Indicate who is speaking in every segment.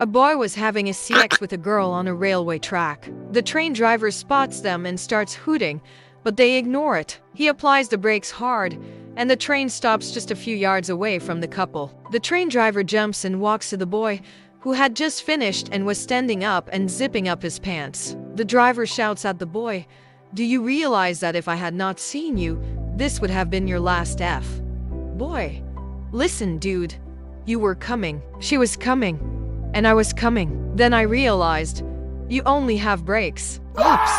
Speaker 1: A boy was having a sex with a girl on a railway track. The train driver spots them and starts hooting, but they ignore it. He applies the brakes hard, and the train stops just a few yards away from the couple. The train driver jumps and walks to the boy, who had just finished and was standing up and zipping up his pants. The driver shouts at the boy, "Do you realize that if I had not seen you, this would have been your last F?" Boy, listen, dude. You were coming. She was coming. And I was coming. Then I realized, you only have brakes. Oops.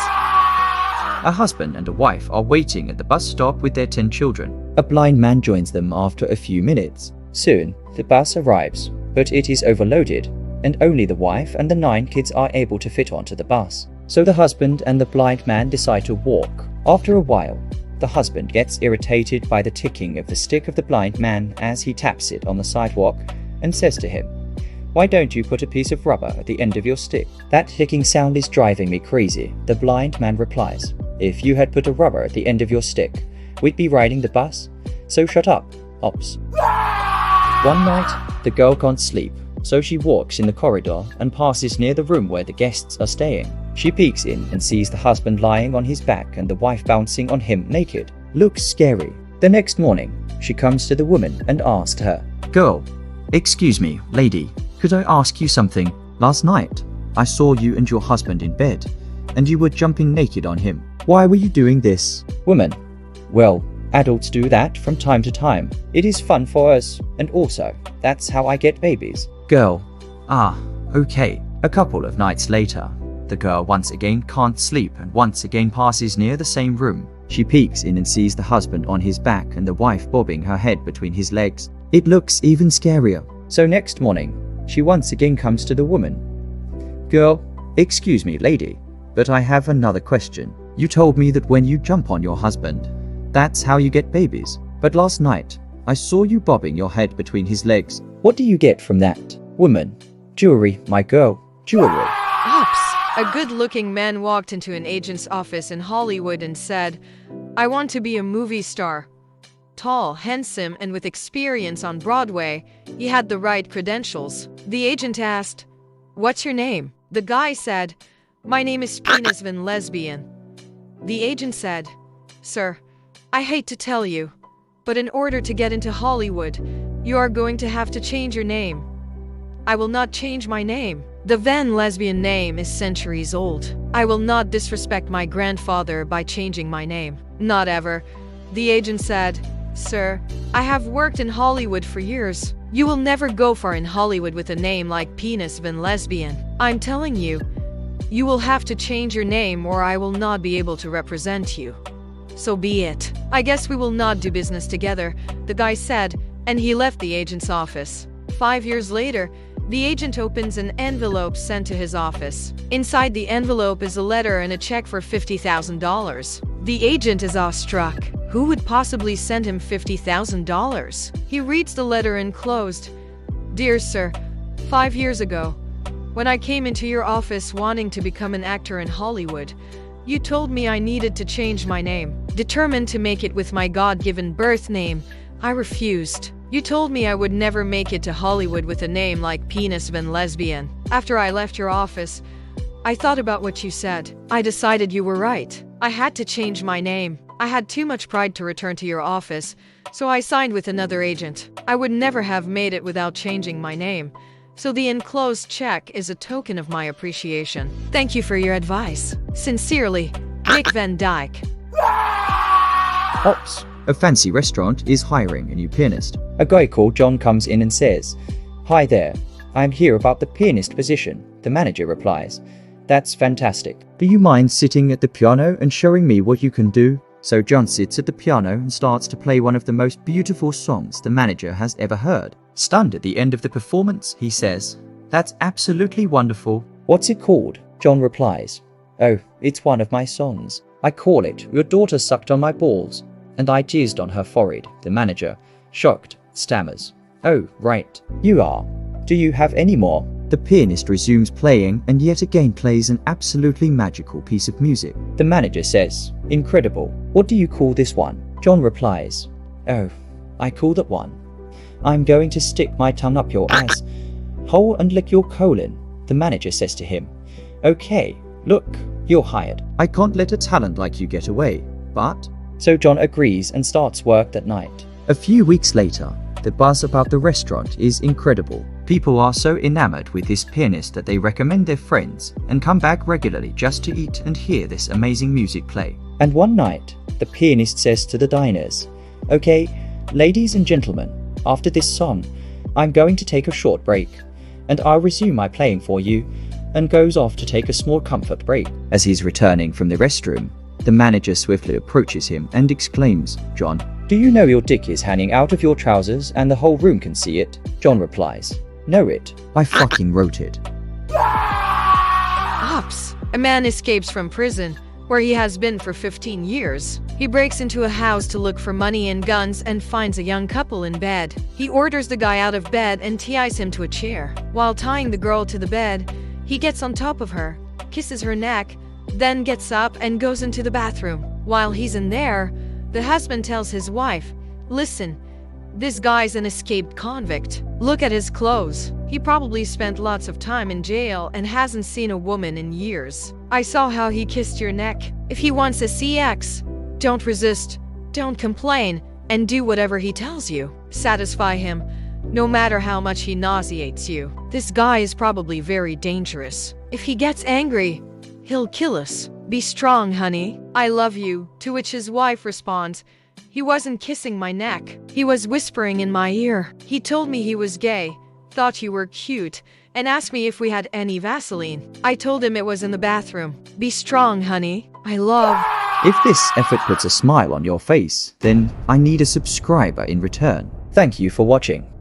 Speaker 2: A husband and a wife are waiting at the bus stop with their 10 children. A blind man joins them after a few minutes. Soon, the bus arrives, but it is overloaded, and only the wife and the 9 kids are able to fit onto the bus. So the husband and the blind man decide to walk. After a while, the husband gets irritated by the ticking of the stick of the blind man as he taps it on the sidewalk and says to him, "Why don't you put a piece of rubber at the end of your stick? That ticking sound is driving me crazy." The blind man replies, "If you had put a rubber at the end of your stick, we'd be riding the bus. So shut up, ops." One night, the girl can't sleep, so she walks in the corridor and passes near the room where the guests are staying. She peeks in and sees the husband lying on his back and the wife bouncing on him naked. Looks scary. The next morning, she comes to the woman and asks her, "Girl, excuse me, lady, could I ask you something? Last night, I saw you and your husband in bed, and you were jumping naked on him. Why were you doing this?" Woman, "Well, adults do that from time to time. It is fun for us, and also, that's how I get babies." Girl, "Ah, okay." A couple of nights later, the girl once again can't sleep and once again passes near the same room. She peeks in and sees the husband on his back and the wife bobbing her head between his legs. It looks even scarier. So next morning, she once again comes to the woman. "Girl, excuse me, lady, but I have another question. You told me that when you jump on your husband, that's how you get babies. But last night, I saw you bobbing your head between his legs. What do you get from that?" Woman, "Jewelry, my girl, jewelry."
Speaker 1: Oops. A good-looking man walked into an agent's office in Hollywood and said, "I want to be a movie star." Tall, handsome, and with experience on Broadway, he had the right credentials. The agent asked, "What's your name?" The guy said, "My name is Penis Van Lesbian." The agent said, "Sir, I hate to tell you, but in order to get into Hollywood, you are going to have to change your name." "I will not change my name. The Van Lesbian name is centuries old. I will not disrespect my grandfather by changing my name. Not ever." The agent said, "Sir, I have worked in Hollywood for years. You will never go far in Hollywood with a name like Penis Van Lesbian. I'm telling you, you will have to change your name or I will not be able to represent you. So be it. I guess we will not do business together," the guy said, and he left the agent's office. 5 years later, the agent opens an envelope sent to his office. Inside the envelope is a letter and a check for $50,000. The agent is awestruck. Who would possibly send him $50,000? He reads the letter enclosed. "Dear sir, 5 years ago, when I came into your office wanting to become an actor in Hollywood, you told me I needed to change my name. Determined to make it with my God-given birth name, I refused. You told me I would never make it to Hollywood with a name like Penis Van Lesbian. After I left your office, I thought about what you said. I decided you were right. I had to change my name. I had too much pride to return to your office, so I signed with another agent. I would never have made it without changing my name. So the enclosed check is a token of my appreciation. Thank you for your advice. Sincerely, Dick Van Dyke."
Speaker 2: Ops. A fancy restaurant is hiring a new pianist. A guy called John comes in and says, "Hi there, I'm here about the pianist position." The manager replies, "That's fantastic. Do you mind sitting at the piano and showing me what you can do?" So John sits at the piano and starts to play one of the most beautiful songs the manager has ever heard. Stunned at the end of the performance, he says, "That's absolutely wonderful." "What's it called?" John replies, "Oh, it's one of my songs. I call it 'Your Daughter Sucked on My Balls, and I jizzed on her forehead." The manager, shocked, stammers, "Oh, right. You are. Do you have any more?" The pianist resumes playing and yet again plays an absolutely magical piece of music. The manager says, "Incredible. What do you call this one?" John replies, "Oh, I call that one. I'm going to stick my tongue up your ass. hole and lick your colon, the manager says to him. Okay, look, you're hired. I can't let a talent like you get away, but... So John agrees and starts work that night. A few weeks later, the buzz about the restaurant is incredible. People are so enamored with this pianist that they recommend their friends and come back regularly just to eat and hear this amazing music play. And one night, the pianist says to the diners, okay, ladies and gentlemen, after this song, I'm going to take a short break, and I'll resume my playing for you, and goes off to take a small comfort break. As he's returning from the restroom, the manager swiftly approaches him and exclaims, John, do you know your dick is hanging out of your trousers and the whole room can see it? John replies, know it. I fucking wrote it.
Speaker 1: Ops. A man escapes from prison, where he has been for 15 years. He breaks into a house to look for money and guns and finds a young couple in bed. He orders the guy out of bed and ties him to a chair. While tying the girl to the bed, he gets on top of her, kisses her neck, then gets up and goes into the bathroom. While he's in there, the husband tells his wife, listen, this guy's an escaped convict. Look at his clothes. He probably spent lots of time in jail and hasn't seen a woman in years. I saw how he kissed your neck. If he wants a CX, don't resist, don't complain, and do whatever he tells you. Satisfy him, no matter how much he nauseates you. This guy is probably very dangerous. If he gets angry, he'll kill us. Be strong, honey. I love you. To which his wife responds, he wasn't kissing my neck. He was whispering in my ear. He told me he was gay, thought you were cute, and asked me if we had any Vaseline. I told him it was in the bathroom. Be strong, honey. I love...
Speaker 2: If this effort puts a smile on your face, then I need a subscriber in return. Thank you for watching.